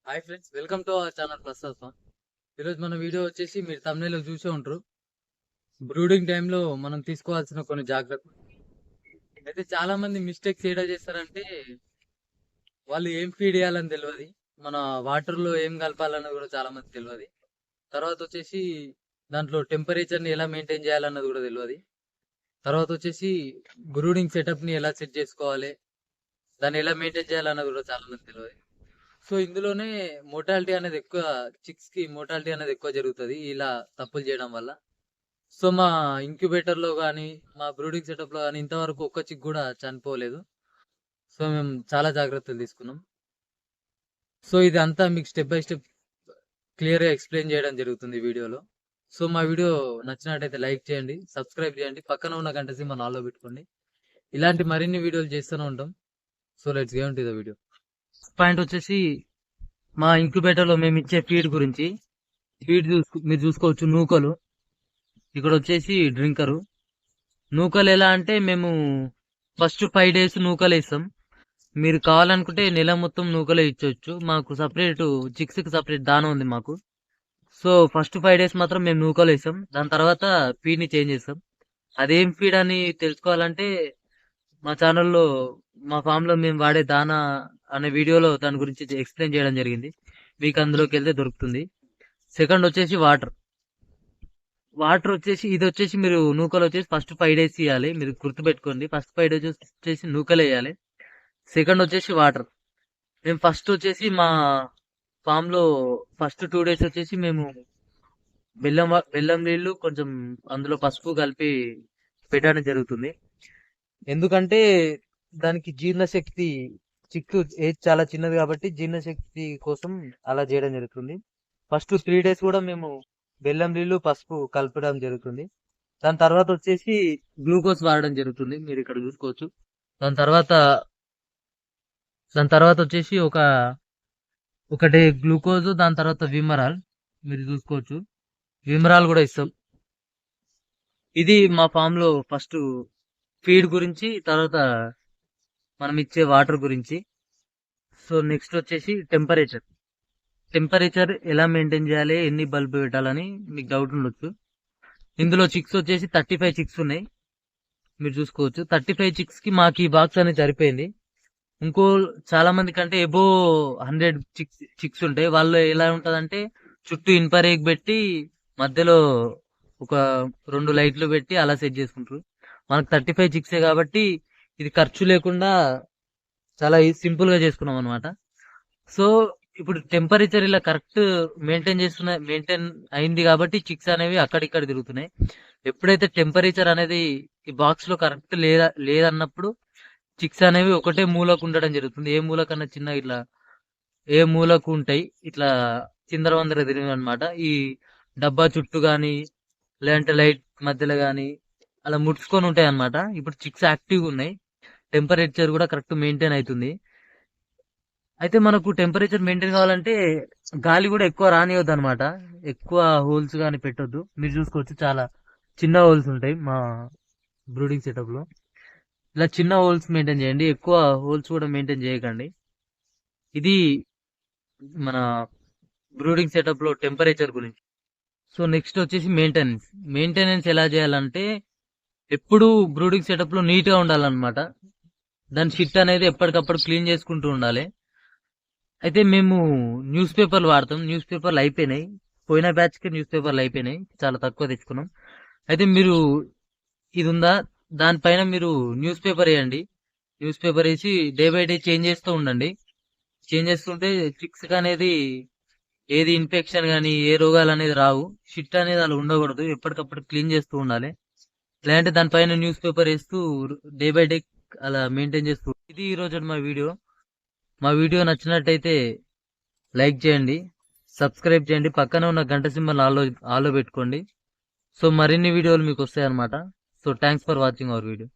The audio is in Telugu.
Hi friends, welcome to our channel ప్రస్తుతం. ఈరోజు మన వీడియో వచ్చేసి మీరు thumbnail లో చూసే ఉంటారు. బ్రూడింగ్ టైంలో మనం తీసుకోవాల్సిన కొన్ని జాగ్రత్తలు. అయితే చాలా మంది మిస్టేక్స్ ఏడా చేస్తారంటే వాళ్ళు ఏం ఫీడ్ చేయాలని తెలియదు. మన వాటర్లో ఏం కలపాలన్నది కూడా చాలా మంది తెలియదు. తర్వాత వచ్చేసి దాంట్లో టెంపరేచర్ని ఎలా మెయింటైన్ చేయాలన్నది కూడా తెలియదు. తర్వాత వచ్చేసి బ్రూడింగ్ సెటప్ని ఎలా సెట్ చేసుకోవాలి, దాన్ని ఎలా మెయింటైన్ చేయాలన్నది కూడా చాలా మంది తెలియదు. సో ఇందులోనే మోర్టాలిటీ అనేది ఎక్కువ, చిక్స్ కి మోర్టాలిటీ అనేది ఎక్కువ జరుగుతుంది ఇలా తప్పులు చేయడం వల్ల. సో మా ఇంక్యుబేటర్ లో కానీ మా బ్రూడింగ్ సెటప్ లో కానీ ఇంతవరకు ఒక్క చిక్ కూడా చనిపోలేదు. సో మేము చాలా జాగ్రత్తలు తీసుకున్నాం. సో ఇది అంతా మీకు స్టెప్ బై స్టెప్ క్లియర్ గా ఎక్స్ప్లెయిన్ చేయడం జరుగుతుంది ఈ వీడియోలో. సో మా వీడియో నచ్చినట్టయితే లైక్ చేయండి, సబ్స్క్రైబ్ చేయండి, పక్కన ఉన్న గంట సింబల్ ఆల్లో పెట్టుకోండి. ఇలాంటి మరిన్ని వీడియోలు చేస్తూనే ఉంటాం. So let's get into the video. Point వచ్చేసి మా ఇంక్యుబేటర్ లో మేము ఇచ్చే ఫీడ్ గురించి. ఫీడ్ మీరు చూసుకోవచ్చు, నూకలు. ఇక్కడ వచ్చేసి డ్రింకరు. నూకలు ఎలా అంటే మేము ఫస్ట్ 5 days నూకలు ఇస్తాం. మీరు కావాలనుకుంటే నెల మొత్తం నూకలే ఇచ్చవచ్చు. మాకు సపరేట్ చిక్స్ కి సపరేట్ దాన ఉంది మాకు. సో ఫస్ట్ 5 days మాత్రం మేము నూకలు ఇస్తాం. దాని తర్వాత ఫీడ్ ని చేంజ్ చేస్తాం. అదేం ఫీడ్ అని తెలుసుకోవాలంటే మా ఛానల్లో మా ఫామ్ లో మేము వాడే దానా అనే వీడియోలో దాని గురించి ఎక్స్ప్లెయిన్ చేయడం జరిగింది. మీకు అందులోకి వెళ్తే దొరుకుతుంది. సెకండ్ వచ్చేసి వాటర్. వాటర్ వచ్చేసి ఇది వచ్చేసి మీరు నూకలు వచ్చేసి ఫస్ట్ 5 days ఇవ్వాలి. మీరు గుర్తుపెట్టుకోండి, ఫస్ట్ 5 days వచ్చేసి నూకలు వేయాలి. సెకండ్ వచ్చేసి వాటర్. మేము ఫస్ట్ వచ్చేసి మా ఫామ్ లో ఫస్ట్ 2 days వచ్చేసి మేము బెల్లం నీళ్లు కొంచెం అందులో పసుపు కలిపి పెట్టడం జరుగుతుంది. ఎందుకంటే దానికి జీర్ణశక్తి, చిక్కు ఏజ్ చాలా చిన్నది కాబట్టి జీర్ణశక్తి కోసం అలా చేయడం జరుగుతుంది. ఫస్ట్ 3 days కూడా మేము బెల్లం నీళ్లు పసుపు కలపడం జరుగుతుంది. దాని తర్వాత వచ్చేసి గ్లూకోజ్ వాడడం జరుగుతుంది, మీరు ఇక్కడ చూసుకోవచ్చు. దాని తర్వాత వచ్చేసి ఒకటి గ్లూకోజ్, దాని తర్వాత విమరాల్, మీరు చూసుకోవచ్చు. విమరాల్ కూడా ఇస్తాం. ఇది మా ఫామ్ లో ఫస్ట్ ఫీడ్ గురించి, తర్వాత మనం ఇచ్చే వాటర్ గురించి. సో నెక్స్ట్ వచ్చేసి టెంపరేచర్ ఎలా మెయింటైన్ చేయాలి, ఎన్ని బల్బ్ పెట్టాలని మీకు డౌట్ ఉండొచ్చు. ఇందులో చిక్స్ వచ్చేసి 35 చిక్స్ ఉన్నాయి, మీరు చూసుకోవచ్చు. 35 చిక్స్ కి మాకు ఈ బాక్స్ అనేది సరిపోయింది. ఇంకో చాలా మంది కంటే ఎబో 100 చిక్స్ ఉంటాయి. వాళ్ళు ఎలా ఉంటదంటే చుట్టూ ఇనుప రేక్ పెట్టి మధ్యలో ఒక 2 లైట్లు పెట్టి అలా సెట్ చేసుకుంటారు. మనకు 35 చిక్సే కాబట్టి ఇది ఖర్చు లేకుండా చాలా సింపుల్ గా చేసుకున్నాం అనమాట. సో ఇప్పుడు టెంపరేచర్ ఇలా కరెక్ట్ మెయింటైన్ అయింది కాబట్టి చిక్స్ అనేవి అక్కడిక్కడ తిరుగుతున్నాయి. ఎప్పుడైతే టెంపరేచర్ అనేది ఈ బాక్స్ లో కరెక్ట్ లేదన్నప్పుడు చిక్స్ అనేవి ఒకటే మూలకు ఉండడం జరుగుతుంది. ఏ మూలకన్నా చిన్న ఇట్లా ఏ మూలకు ఉంటాయి, ఇట్లా చిందరవందర తిరిగి అనమాట. ఈ డబ్బా చుట్టూ గాని లేదంటే లైట్ మధ్యలో గాని అలా ముడుచుకొని ఉంటాయి అన్నమాట. ఇప్పుడు చిక్స్ యాక్టివ్గా ఉన్నాయి, టెంపరేచర్ కూడా కరెక్ట్ మెయింటైన్ అవుతుంది. అయితే మనకు టెంపరేచర్ మెయింటైన్ కావాలంటే గాలి కూడా ఎక్కువ రానివద్దు అనమాట. ఎక్కువ హోల్స్ కానీ పెట్టొద్దు. మీరు చూసుకోవచ్చు, చాలా చిన్న హోల్స్ ఉంటాయి మా బ్రూడింగ్ సెటప్ లో. ఇలా చిన్న హోల్స్ మెయింటైన్ చేయండి, ఎక్కువ హోల్స్ కూడా మెయింటైన్ చేయకండి. ఇది మన బ్రూడింగ్ సెటప్ లో టెంపరేచర్ గురించి. సో నెక్స్ట్ వచ్చేసి మెయింటెనెన్స్ ఎలా చేయాలంటే ఎప్పుడు బ్రూడింగ్ సెటప్ లో నీట్ గా ఉండాలన్నమాట. దాని షిట్ అనేది ఎప్పటికప్పుడు క్లీన్ చేసుకుంటూ ఉండాలి. అయితే మేము న్యూస్ పేపర్లు వాడతాం. న్యూస్ పేపర్లు అయిపోయినాయి, పోయిన బ్యాచ్ కి న్యూస్ పేపర్లు అయిపోయినాయి, చాలా తక్కువ తెచ్చుకున్నాం. అయితే మీరు ఇది ఉందా, దానిపైన మీరు న్యూస్ పేపర్ వేయండి. న్యూస్ పేపర్ వేసి డే బై డే చేంజ్ చేస్తూ ఉండండి. చేంజ్ చేస్తుంటే చిక్స్ అనేది ఏది ఇన్ఫెక్షన్ కానీ ఏ రోగాలు అనేది రావు. షిట్ అనేది అలా ఉండకూడదు, ఎప్పటికప్పుడు క్లీన్ చేస్తూ ఉండాలి. లేదంటే దానిపైన న్యూస్ పేపర్ వేస్తూ డే బై డే అలా మెయింటైన్ చేస్తూ. ఇది ఈ రోజు మా వీడియో నచ్చినట్టయితే లైక్ చేయండి, సబ్స్క్రైబ్ చేయండి, పక్కన ఉన్న గంట సింబల్ ఆలో పెట్టుకోండి. సో మరిన్ని వీడియోలు మీకు వస్తాయి అనమాట. So thanks for watching our video.